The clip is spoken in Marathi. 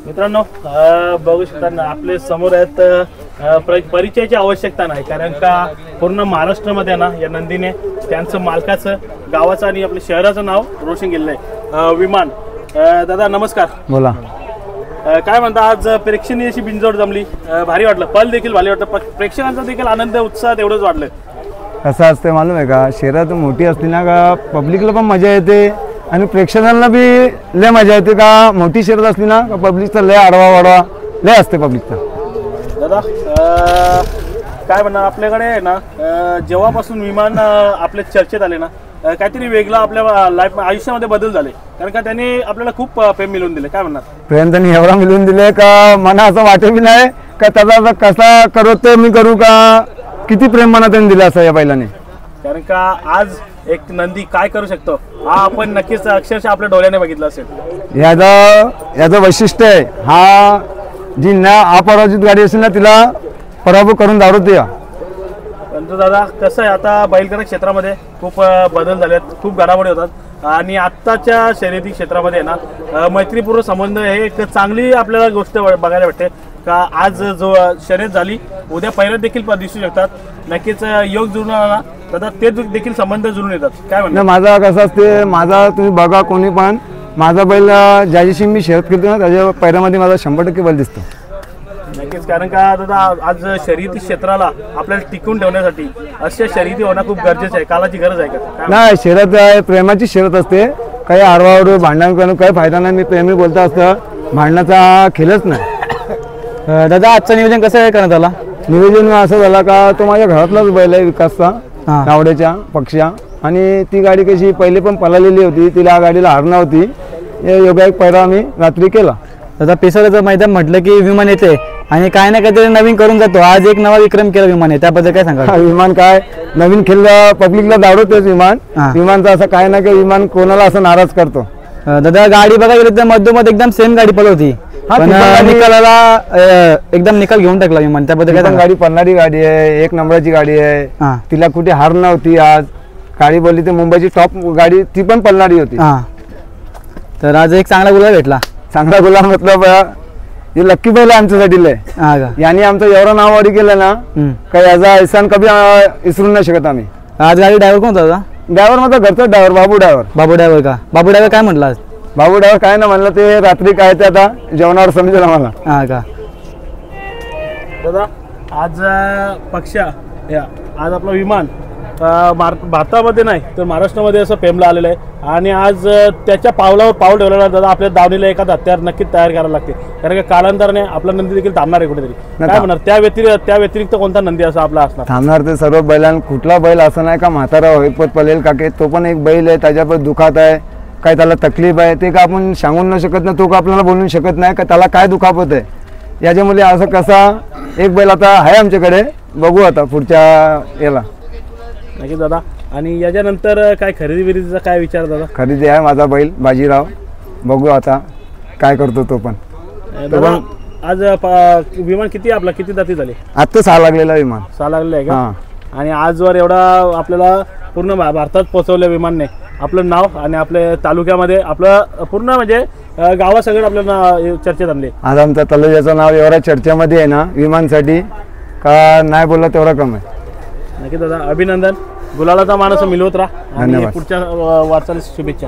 मित्रांनो बघू शकता ना आपले समोर आहेत परिचयाची आवश्यकता नाही कारण का पूर्ण महाराष्ट्रामध्ये ना या नंदीने त्यांचं मालकाचं गावाचं आणि आपल्या शहराचं नाव रोशन केलेलं आहे। विमान दादा नमस्कार। बोला काय म्हणता आज प्रेक्षणीय अशी बिनजोड जमली भारी वाटलं पल देखील भारी वाटलं प्रेक्षकांचा देखील आनंद उत्साह तेवढंच वाटलं। कसं असतं मालूम आहे का शहरात मोठी असली ना का पब्लिकला पण मजा येते आणि प्रेक्षकांना बी लय मजा येते का मोठी शहरात असली ना का पब्लिकचा लय आडवा वाडवा लय असते पब्लिकचा। दादा काय म्हणणार आपल्याकडे आहे ना जेव्हापासून विमान आपल्या चर्चेत आले ना काहीतरी वेगळा आपल्या लाईफ आयुष्यामध्ये बदल झाले कारण का त्यांनी आपल्याला खूप प्रेम मिळवून दिले। काय म्हणणार प्रेम त्यांनी एवढा मिळवून दिले का मला असं वाटे बी नाही का त्याचा कसा करू ते मी करू का किती प्रेम मना त्यांनी दिलं असं या बैलाने। कारण का आज एक नंदी काय करू शकतो हा आपण नक्कीच अक्षरशः आपल्या डोळ्याने बघितलं असेल। याचं वैशिष्ट्य आहे हा जी ना अपराजित गाडी असेल ना तिला पराभव करून दावते। परंतु दादा कसं आहे आता बैलगाडा क्षेत्रामध्ये खूप बदल झालेत खूप घडामोडी होतात आणि आत्ताच्या शर्यती क्षेत्रामध्ये ना मैत्रीपूर्ण संबंध हे एक चांगली आपल्याला गोष्ट बघायला भेटते का आज जो शर्यत झाली उद्या पहिल्यात देखील दिसू शकतात नक्कीच योग जुळून आला दादा ते देखील संबंध जुळून येतात। काय म्हणणार माझा कसं असते माझा तुम्ही बघा कोणी पण माझा बैल ज्याच्याशी मी शर्यत करतो ना त्याच्या पैरामध्ये माझा 100% बैल दिसतो। नक्कीच कारण का दादा आज शर्यती क्षेत्राला आपल्याला टिकून ठेवण्यासाठी अशा शर्यती होणं खूप गरजेचं आहे कालाची गरज आहे का नाही शर्यत आहे प्रेमाची शर्यत असते काही आडवावर भांडण करून काही फायदा नाही। मी प्रेमी बोलता असतं भांडणाचा खेळच नाही। दादा आजचं नियोजन कसं आहे करण्यात आला नियोजन असं झाला का तो माझ्या घरातलाच बैल आहे विकासचा नावड्याच्या पक्षा आणि ती गाडी कशी पहिले पण पळालेली होती तिला गाडीला हारणा होती योगा एक पैरा आम्ही रात्री केला। दादा पिसाळ्याचं मैदान म्हटलं की विमान येते आणि काय ना काहीतरी नवीन करून जातो आज एक नवा विक्रम केला विमान त्याबद्दल काय सांगा। विमान काय नवीन खेळलं पब्लिकला दावडतेच विमान विमानचा असं काय ना काही विमान कोणाला असं नाराज करतो। दादा गाडी बघा गेली तर मधोमध एकदम सेम गाडी पळवती निकालाला एकदम निकाल घेऊन टाकला विमान त्याबद्दल काय गाडी पळणारी गाडी आहे एक नंबरची गाडी आहे तिला कुठे हार नव्हती आज गाडी बोलली तर मुंबईची टॉप गाडी ती पण पळणारी होती। तर आज एक चांगला गुलाल भेटला चांगला गुलाल मतलब हे लक्की बैल आमच्यासाठी लय याने आमचं एवढं नाव वाढी केलं ना का याचा एहसान कधी विसरून नाही शकत आम्ही। आज गाडी ड्रायव्हर कोण होता ड्रायव्हर माझा घरचा ड्रायव्हर बाबू ड्रायव्हर का बाबू ड्रायव्हर काय म्हटलं आज बाबू ड्रायव्हर काय ना म्हणलं ते रात्री काय ते आता जेवणावर समजेल आम्हाला। का दादा आज पक्षा आज आपलं विमान भारतामध्ये नाही तर महाराष्ट्रामध्ये असं पेमला आलेलं आहे आणि आज त्याच्या पावलावर पाऊल ठेवलेला दादा आपल्या दावणीला एखादा हत्यार नक्कीच तयार करायला लागते कारण का कालांतराने आपला नंदी देखील थांबणार आहे कुठेतरी। काय म्हणणार त्या व्यतिरिक्त कोणता नंदी असा आपला असणार थांबणार ते सर्व बैलां कुठला बैल असं नाही का म्हातारा होईपत पळेल का तो पण एक बैल आहे त्याच्यावर दुखात आहे काय त्याला तकलीफ आहे ते का आपण सांगून न शकत नाही तो का आपल्याला बोलू शकत नाही का त्याला काय दुखापत आहे याच्यामुळे असं कसा एक बैल आता आहे आमच्याकडे बघू आता पुढच्या याला नक्की दादा। आणि याच्यानंतर काय खरेदी विरेदीचा काय विचार दादा खरेदी आहे माझा बैल बाजीराव बघू आता काय करतो तो पण आज विमान किती आपला किती दाती झाले आता 6 लागलेला विमान 6 लागलेलं आहे का आणि आजवर एवढा आपल्याला पूर्ण भारतात पोहोचवलं विमानने आपलं नाव आणि आपल्या तालुक्यामध्ये आपलं पूर्ण म्हणजे गावासगळं आपल्याला चर्चेत आणले। आज आमच्या तालुक्याचं नाव एवढ्या चर्चेमध्ये आहे ना विमानसाठी का नाही बोलला तेवढा कम आहे। नक्की दादा अभिनंदन गुलालाचा मानस मिळवत राहा आणि पुढच्या वाटचालीस शुभेच्छा।